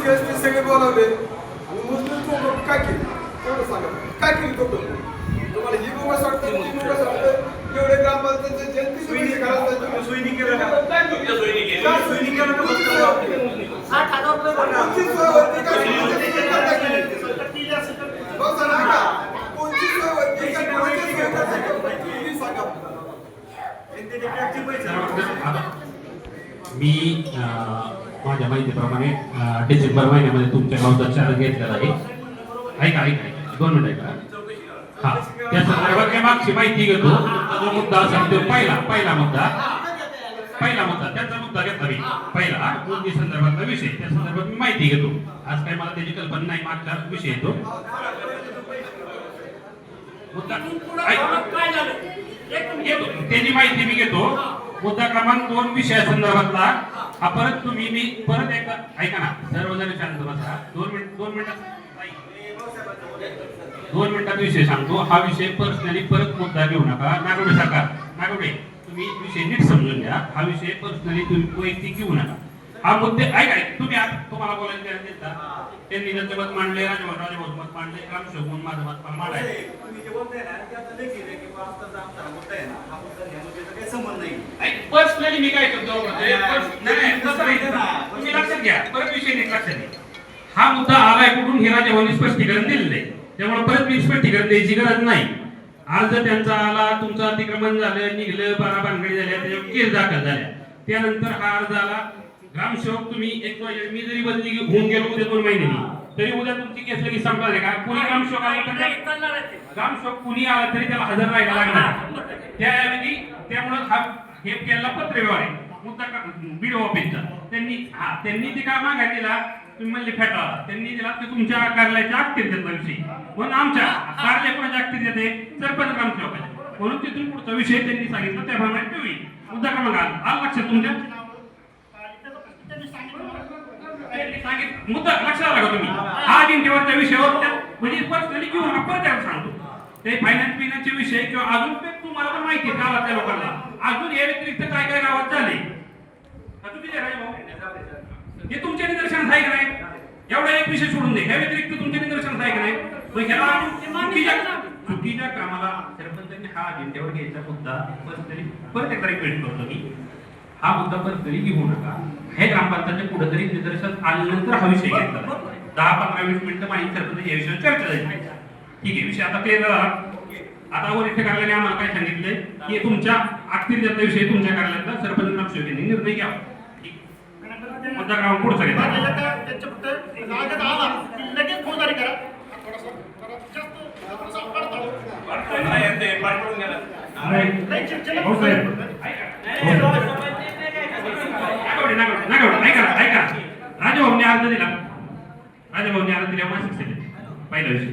ST सगळे बोलावले आणि मुस्लिम काय केली तेवढं सांगा काय केली तुम्हाला ही बोगस वाटतं ती बोगस वाटतं एवढे ग्रामपंचायतचे जनतेचे पैसे घालायचे सोयीनी केलं का तुमच्या सोयीनी केलं काय सोयीनी केलं का फक्त 60,000 रुपये कोणची सोय होती का बघ जरा ऐका कोणची सोय होती का कोणची सोय करता तुम्ही सांगा ते टॅक्सचे पैसे मी माझ्या माहितीप्रमाणे डिसेंबर महिन्यामध्ये तुमच्या गावचा चार्ज घेतलेला आहे. ऐका 2 मिनिट ऐका. हा त्या संदर्भात मागची माहिती घेतो. तुमचा जो मुद्दा असेल तो पहिला मुद्दा त्याचा मुद्दा घेतला मी पहिला नोंदणी संदर्भातला विषय त्या संदर्भात मी माहिती घेतो. आज काही मला त्याची कल्पना नाही मागचा विषय येतो मुद्दा काय झालं त्याची माहिती मी घेतो. मुद्दा क्रमांक 2 विषयासंदर्भातला हा परत मी परत एकदा ऐका ना सर्वजण शांत बसा. 2 मिनिटात विषय सांगतो. हा विषय पर्सनली परत मुद्दा घेऊ नका. नागोडे सरकार नागोडे तुम्ही विषय नीट समजून घ्या. हा विषय पर्सनली तुम्ही वैयक्तिक घेऊ नका. हा मुद्दे ऐका तुम्ही तुम्हाला बोलायला देता त्यांनी त्यांचं मत मांडले राजभाऊ मत मांडले ग्रामसेवक माझं मत मांडाय तुम्ही जे बोलताय ना त्यात लेखी आहे की पास्ताचा आमचा मुद्दा आहे ना हा मुद्दा ह्यामध्ये काही संबंध नाही. पर्सनली मी काय करतो तुम्ही लक्षात घ्या परत विषय नीट लक्षात घ्या. हा मुद्दा आलाय कुठून हे राजभाऊंनी स्पष्टीकरण दिलेलं आहे त्यामुळे परत मी स्पष्टीकरण द्यायची गरज नाही. आज जर त्यांचा आला तुमचं अतिक्रमण झालं निघलं बारा भानगडी झाल्या त्याच्यावर केस दाखल झाल्या त्यानंतर हा अर्ज आला ग्रामसेवक तुम्ही एक मी जरी बदली होऊन गेलो उद्या 2 महिन्यांनी तरी उद्या तुमची केस लगेच संपणार आहे का कोणी ग्रामसेवक आला तर ग्रामसेवक कुणी आला तरी त्याला हजर राहायला लागणार त्याऐवजी त्यामुळे हा हे केलेला पत्र व्यवहार आहे मुद्दा बीडीओ ऑफिसचा त्यांनी ते काय मागायला दिला तुम्ही म्हणले फेटाळा त्यांनी दिला ते तुमच्या कार्यालयाच्या अखत्यारीत देतला विषय म्हणून आमच्या कार्यालय कोणाच्या अखत्यारीत येते सरपंच ग्रामसेवकाच्या म्हणून तिथून पुढचा विषय त्यांनी सांगितलं त्याप्रमाणे ते होईल. मुद्दा क्रमांक आला लक्षात तुमच्या मुद्दा लक्षात आला का तुम्ही हा इंटिवरच्या विषयावर म्हणजे पर्सनली घेऊ नका परत त्याला सांगतो ते फायनान्स बिनान्सचे विषय किंवा अजून तुम्हाला पण माहिती आहे गावातल्या लोकांना अजून या व्यतिरिक्त काय काय गावात झाले अजून किती राहील हे तुमच्या निदर्शनात आहे का नाही एवढा एक विषय सोडून दे या व्यतिरिक्त तुमच्या निदर्शनात आहे का नाही मग ह्याला चुकीच्या कामाला सरपंचांनी हा अजेंड्यावर घ्यायचा मुद्दा पर्सनली परत एकदा रिक्वेस्ट करतो मी हा मुद्दा पर्सनली घेऊ नका. हे ग्रामपंचायतच्या कुठेतरी निदर्शनात आल्यानंतर हा विषय घेतला 10-15-20 मिनिटं माहिती सरपंच या विषयावर चर्चा झाली ठीक आहे विषय आता क्लिअर झाला. आता वरिष्ठ कार्यालयाने आम्हाला काय सांगितलंय की तुमच्या अखत्यारीतला विषय तुमच्या कार्यालयातला सरपंच ग्रामसेवकांनी निर्णय घ्यावा. मुद्दा क्रमांक पुढचा घेतला लगेच फौजदारी करा राजभाऊने अर्ज दिला मासिक सभेत पहिला विषय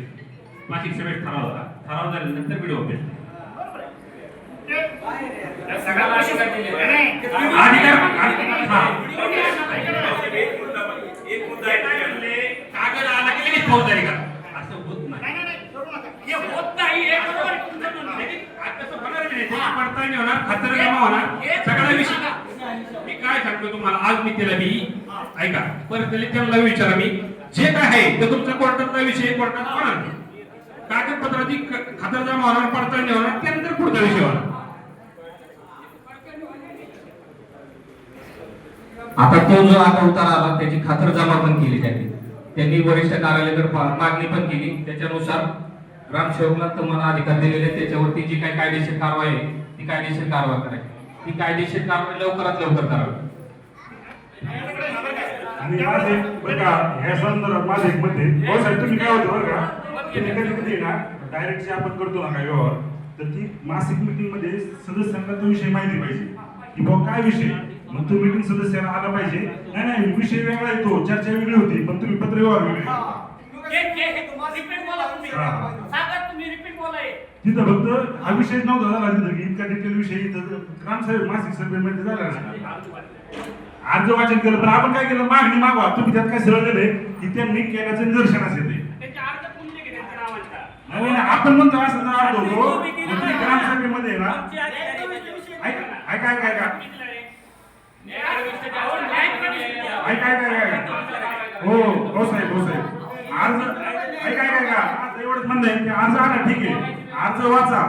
मासिक सभेत ठराव झाल्यानंतर व्हिडिओ ऑफिस कागद आला की लगेच फौजदारी करा असं होत नाही पडताळणी होणार खातरनामा होणार सगळा विषय मी काय सांगतो तुम्हाला आज मी त्याला मी ऐका परत त्यांना विचारा मी जे काय आहे ते तुमचा कोर्टातला विषय कोर्टात होणार कागदपत्राची खातरजमा होणार पडताळणी होणार त्यानंतर पुढचा विषय होणार. आता तो जो आता उतार आला त्याची खातरजमा पण केली त्यांनी वरिष्ठ कार्यालयाकडे मागणी पण केली त्याच्यानुसार ग्रामसेवकला तुम्हाला अधिकार दिलेले त्याच्यावरती जी काही कायदेशीर कारवाई आहे ती कायदेशीर कारवाई करायची ती कायदेशीर कारवाई लवकरात लवकर करावी. आणि माझे बघा ह्या संदर्भात माझे एक मत आहे हो साहेब तुम्ही काय होतं बरं का तुम्ही कधी कधी ना डायरेक्ट जे आपण करतो ना काय व्यवहार तर ती मासिक मीटिंग मध्ये सदस्यांना तो विषय माहिती पाहिजे की बाबा काय विषय मग तो मीटिंग सदस्यांना आला पाहिजे नाही विषय वेगळा येतो चर्चा वेगळी होती पण तुम्ही पत्र व्यवहार वेगळे तिथं फक्त हा विषय नव्हता झाला तिथं की इतका डिटेल विषय इथं ग्रामसाहेब मासिक सभेमध्ये झाला ना अर्ज वाचन केलं पण आपण काय केलं मागणी मागवा तुम्ही त्यात काय सरळ दिलंय की त्यांनी केल्याचं निदर्शनास येते नवीन आपण म्हणतो असं अर्ज होतो ग्रामसभेमध्ये ना ऐका हो साहेब अर्ज ऐका आज एवढंच म्हणणं आहे की अर्ज आला ठीक आहे अर्ज वाचा